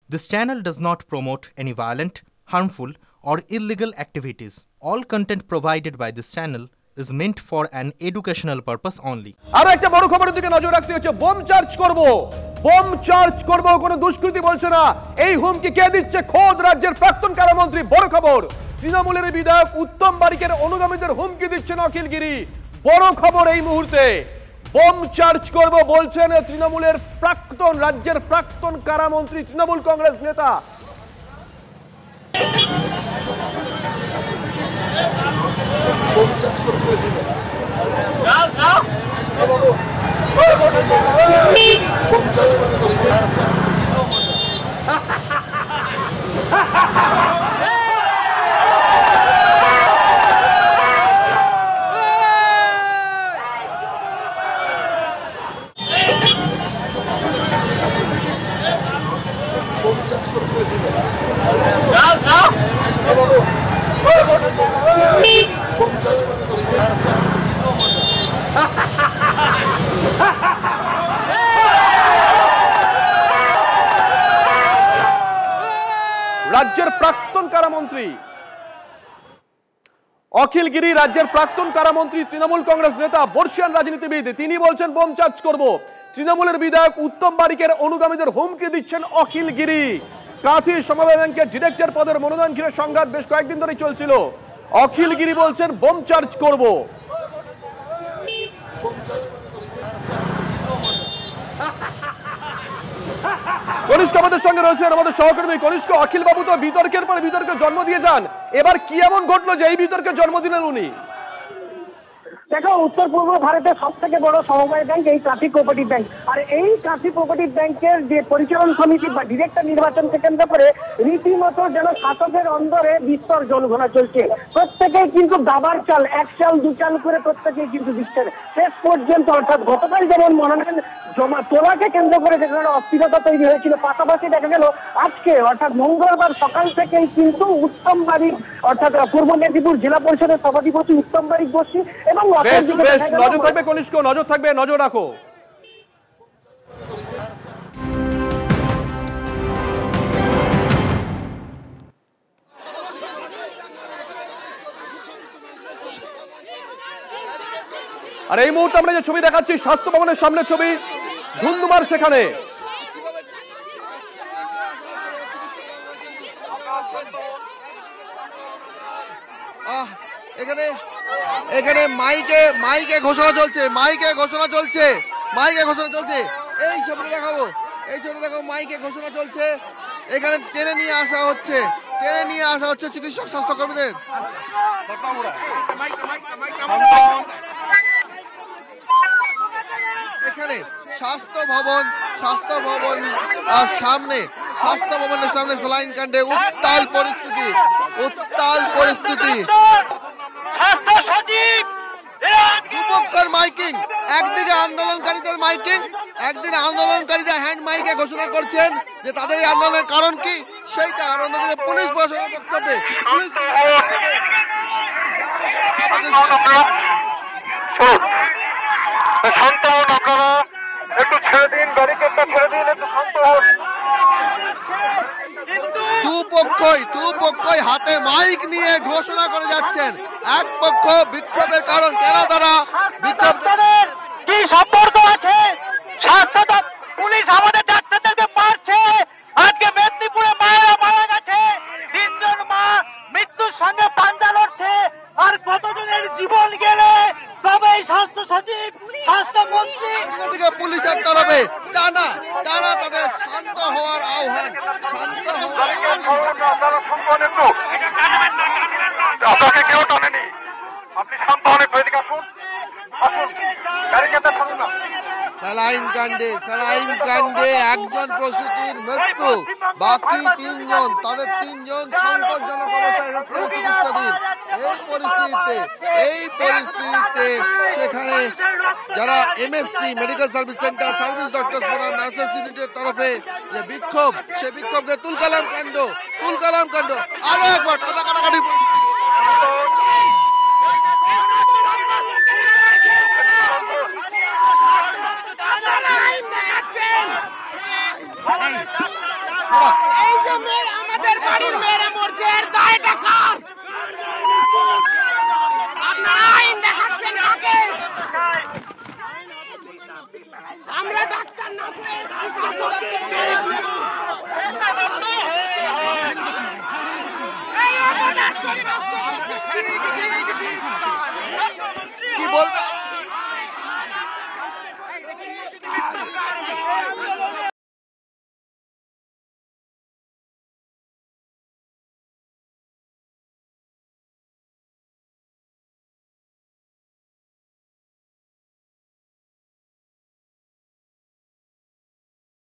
This channel does not promote any violent, harmful, or illegal activities. All content provided by this channel is meant for an educational purpose only. আরো একটা বড় খবরের দিকে নজর রাখতে হচ্ছে। বোম চার্জ করব কোনো দুষ্কৃতী বলছে না। এই হুমকি কে দিচ্ছে? খোদ রাজ্যের প্রাক্তন কারামন্ত্রী। বড় খবর, তৃণমূলের বিধায়ক উত্তম বারিকের অনুগামীদের হুমকি দিচ্ছেন অখিল গিরি। বড় খবর এই মুহূর্তে, বোম চার্জ করব বলছেন তৃণমূলের রাজ্যের প্রাক্তন কারামন্ত্রী, তৃণমূল কংগ্রেস নেতা। রাজ্যের প্রাক্তন কারামন্ত্রী অখিল গিরি, রাজ্যের প্রাক্তন কারামন্ত্রী, তৃণমূল কংগ্রেস নেতা, বর্ষিয়ান রাজনীতিবিদ, তিনি বলছেন বোম চার্জ করব। তৃণমূলের বিধায়ক উত্তম বারিকের অনুগামীদের হুমকি দিচ্ছেন অখিল গিরি। কাঁথি সমবায় ব্যাংকের ডিরেক্টর পদের মনোনয়ন ঘিরে সংঘাত বেশ কয়েকদিন ধরেই চলছিল। অখিল গিরি বলছেন বোম চার্জ করব। কনিষ্ক আমাদের সঙ্গে রয়েছেন, আমাদের সহকর্মী কনিষ্ক। অখিল বাবু তো বিতর্কের পর বিতর্কে জন্ম দিয়ে যান, এবার কি এমন ঘটলো যে এই বিতর্কে জন্ম দিলেন উনি? দেখো, উত্তর পূর্ব ভারতের সব থেকে বড় সমবায় ব্যাংক এই কাঁথি কোঅপারেটিভ ব্যাংক। আর এই কাঁথি কোঅপারেটিভ ব্যাংকের যে পরিচালন সমিতি বা ডিরেক্টর নির্বাচনকে কেন্দ্র করে রীতিমতো যেন শাসকের অন্দরে বিস্তর জলঘোলা চলছে। প্রত্যেকেই কিন্তু দাবার চাল, এক চাল দু চাল করে প্রত্যেকেই কিন্তু দিচ্ছেন শেষ পর্যন্ত। অর্থাৎ গতকাল যেমন মনোনয়ন জমা তোলাকে কেন্দ্র করে যেখানে অস্থিরতা তৈরি হয়েছিল, পাশাপাশি দেখা গেল আজকে অর্থাৎ মঙ্গলবার সকাল থেকেই কিন্তু উত্তম বারিক অর্থাৎ পূর্ব মেদিনীপুর জেলা পরিষদের সভাধিপতি উত্তম বারিক বসি এবং নজর থাকবে কনিষ্ক, নজর থাকবে, নজর রাখো। আর এই মুহূর্তে আমরা যে ছবি দেখাচ্ছি স্বাস্থ্য ভবনের সামনে ছবি, ধুন্ধুমার সেখানে। এখানে মাইকে ঘোষণা চলছে, এই ছবিটা দেখাবো, মাইকে ঘোষণা চলছে। এখানে টেনে নিয়ে আসা হচ্ছে চিকিৎসক স্বাস্থ্যকর্মীদের। এখানে স্বাস্থ্য ভবনের সামনে স্যালাইন কাণ্ডে উত্তাল পরিস্থিতি। দুপক্ষের মাইকিং, একদিকে আন্দোলনকারীদের মাইকিং, একদিকে আন্দোলনকারীরা হ্যান্ড মাইকে ঘোষণা করছেন যে তাদের এই আন্দোলনের কারণ কি সেইটা। আর অন্যদিকে পুলিশ প্রশাসনের বক্তব্যে দুপক্ষই হাতে মাইক নিয়ে ঘোষণা করে যাচ্ছেন। এক পক্ষ বিক্ষোভের কারণ, কেন তারা বিক্ষোভ, কি সম্পর্ক আছে? স্বাস্থ্য পুলিশ আমাদের ডাক্তারদেরকে মারছে। আজকে মেদিনীপুরে মায়েরা মারা গেছে, 3 জন মা মৃত্যুর সঙ্গে পাঞ্জা লড়ছে। আর কতজনের জীবন গেলে তবে এই স্বাস্থ্য সচিব, স্বাস্থ্যমন্ত্রী, অন্যদিকে পুলিশের তরফে টানা তাদের শান্ত হওয়ার আহ্বান। আপনাকে কেউ টানেনি, আপনি শান্ত হন, এদিকে আসুন। স্যালাইন কাণ্ডে একজন প্রসূতির মৃত্যু, বাকি 3 জন, তাদের 3 জন সংকটজনক অবস্থায় চিকিৎসাধীন। এই পরিস্থিতিতে সেখানে যারা MSc medical service centre, service doctors forum, nurses ইউনিটের তরফে যে বিক্ষোভ, সে বিক্ষোভকে তুলকালাম কাণ্ড। আরো একবার কাটাকাটি। এই যে মেয়ে আমাদের বাড়ির মেয়েরা মরছে, এর দায়টা কার? আপনারা আইন দেখাচ্ছেন কাকে? আমরা ডাক্তার না কি বলবে